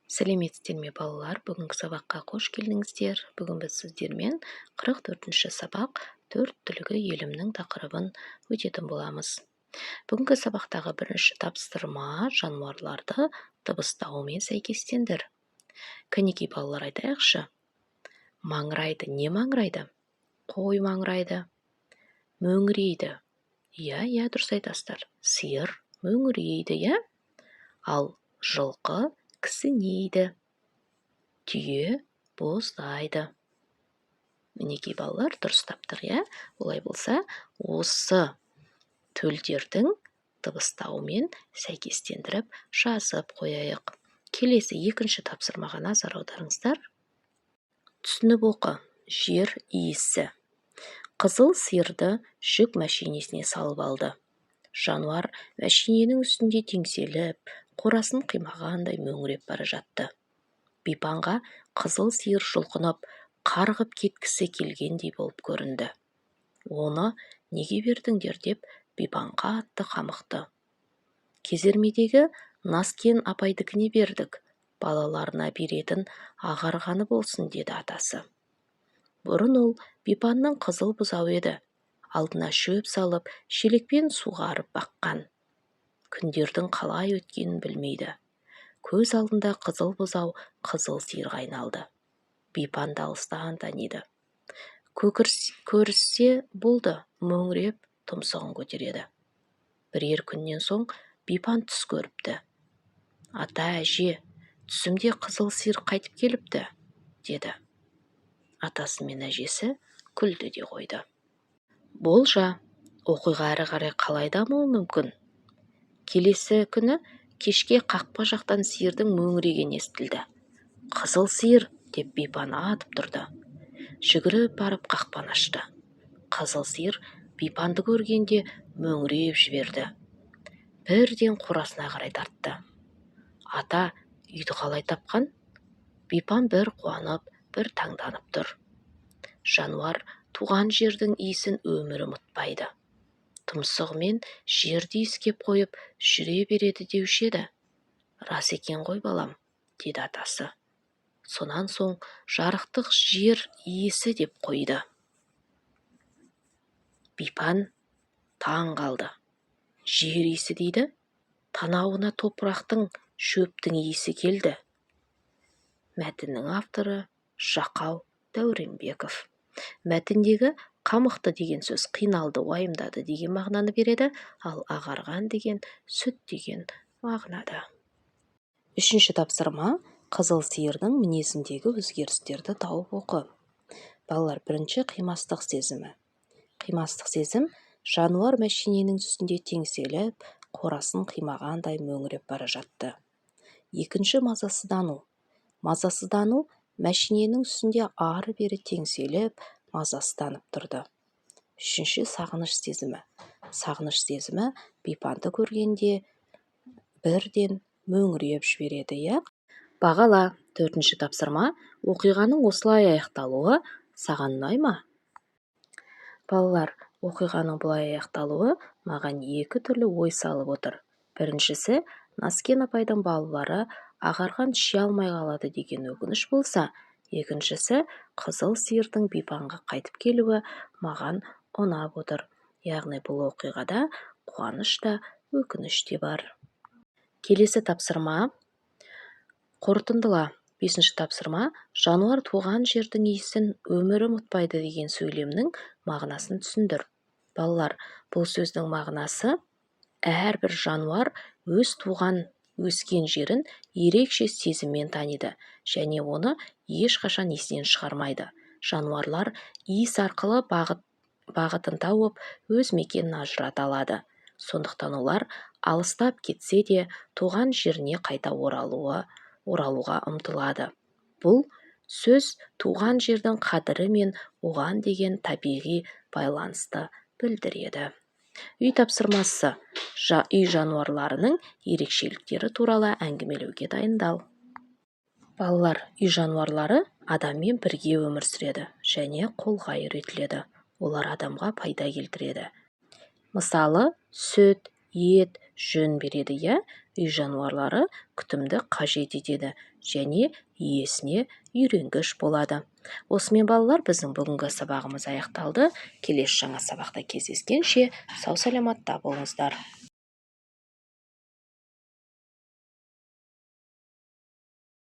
Сәлеметсіздер ме балалар? Бүгінгі сабаққа қош келдіңіздер. Бүгін біз сіздермен 44-ші сабақ төрт түлігі елімнің тақырыбын өтетін боламыз. Бүгінгі сабақтағы бірінші тапсырма жануарларды дыбыстауымен сәйкестендір. Кәнекей балалар, айтайықшы. Маңырайды. Не маңырайды? Қой маңырайды. Мөңірейді. Иә, дұрыс айтасыздар. Сиыр мөңірейді, иә? Ал жылқы кісінейді. Түйе боздайды. Мінекей балалар, дұрыс таптық, иә? Олай болса, осы төлдердің дыбыстауымен сәйкестендіріп жазып қояйық. Келесі екінші тапсырмаға назар аударыңыздар. Түсініп оқы. Жер иісі. Қызыл сиырды жүк мәшинесіне салып алды. Жануар мәшиненің үстінде теңселіп, қорасын қимағандай мөңіреп бара жатты. Бипанға қызыл сиыр жұлқынып, қарғып кеткісі келгендей болып көрінді. Оны неге бердіңдер деп Бипан қатты қамықты. Кезермедегі Наскен апайдікіне бердік, балаларына беретін ағарғаны болсын, деді атасы. Бұрын ол Бипанның қызыл бұзау еді. Алдына шөп салып, шелекпен суғарып баққан. Күндердің қалай өткенін білмейді. Көз алдында қызыл бұзау қызыл сиырға айналды. Бипан алыстан таниды. Көріссе болды, мөңіреп тұмсығын көтереді. Бірер күннен соң Бипан түс көріпті. Ата, әже, түсімде қызыл сиыр қайтып келіпті, деді. Атасы мен әжесі күлді де қойды. Болжа, оқиға әрі қарай қалай дамуы мүмкін? Келесі күні кешке қақпа жақтан сиырдың мөңірегені естілді. Қызыл сиыр, деп Бипан атып тұрды. Жүгіріп барып қақпаны ашты. Қызыл сиыр Бипанды көргенде мөңіреп жіберді. Бірден қорасына қарай тартты. Ата, үйді қалай тапқан? Бипан бір қуанып, бір таңданып тұр. Жануар туған жердің иісін өмірі ұмытпайды. Тұмсығымен жерді иіскеп қойып, жүре береді деуші еді. Рас екен ғой балам, деді атасы. Сонан соң жарықтық жер иісі деп қойды. Бипан таң қалды. Жер иісі дейді, танауына топырақтың, шөптің иісі келді. Мәтіннің авторы Жақау Дәуренбеков. Мәтіндегі қамықты деген сөз қиналды, уайымдады деген мағынаны береді, ал ағарған деген сүт деген мағынада. Үшінші тапсырма қызыл сиырдың мінезіндегі өзгерістерді тауып оқы. Балалар, бірінші қимастық сезімі. Қимастық сезім жануар мәшиненің үстінде теңселіп, қорасын қимағандай мөңіреп бара жатты. Екінші мазасыздану. Мазасыздану мәшиненің үстінде ары-бері теңселіп, мазасызданып тұрды. Үшінші сағыныш сезімі. Сағыныш сезімі Бипанды көргенде бірден мөңіреп жібереді, иә? Бағала. Төртінші тапсырма. Оқиғаның осылай аяқталуы саған ұнай ма? Балалар, оқиғаның бұлай аяқталуы маған екі түрлі ой салып отыр. Біріншісі, Наскен апайдың балалары ағарған іше алмай қалады деген өкініш болса, екіншісі, қызыл сиырдың Бипанға қайтып келуі маған ұнап отыр. Яғни бұл оқиғада қуаныш та, өкініш те бар. Келесі тапсырма. Қорытындыла. Бесінші тапсырма. Жануар туған жердің иісін өмірі ұмытпайды деген сөйлемнің мағынасын түсіндір. Балалар, бұл сөздің мағынасы әрбір жануар өз туған өскен жерін ерекше сезіммен таниды, және оны ешқашан есінен шығармайды. Жануарлар иіс арқылы бағытын тауып, өз мекенін ажырата алады. Сондықтан олар алыстап кетсе де, туған жеріне қайта оралуға ұмтылады. Бұл сөз туған жердің қадірі мен оған деген табиғи байланысты білдіреді. Үй тапсырмасы. Үй жануарларының ерекшеліктері туралы әңгімелеуге дайындал. Балалар, үй жануарлары адаммен бірге өмір сүреді және қолға үйретіледі. Олар адамға пайда келтіреді. Мысалы, сүт, ет, жүн береді, иә? үй жануарлары күтімді қажет етеді және иесіне үйренгіш болады. Осымен балалар, біздің бүгінгі сабағымыз аяқталды. Келесі жаңа сабақта кездескенше сау саламатта болыңыздар.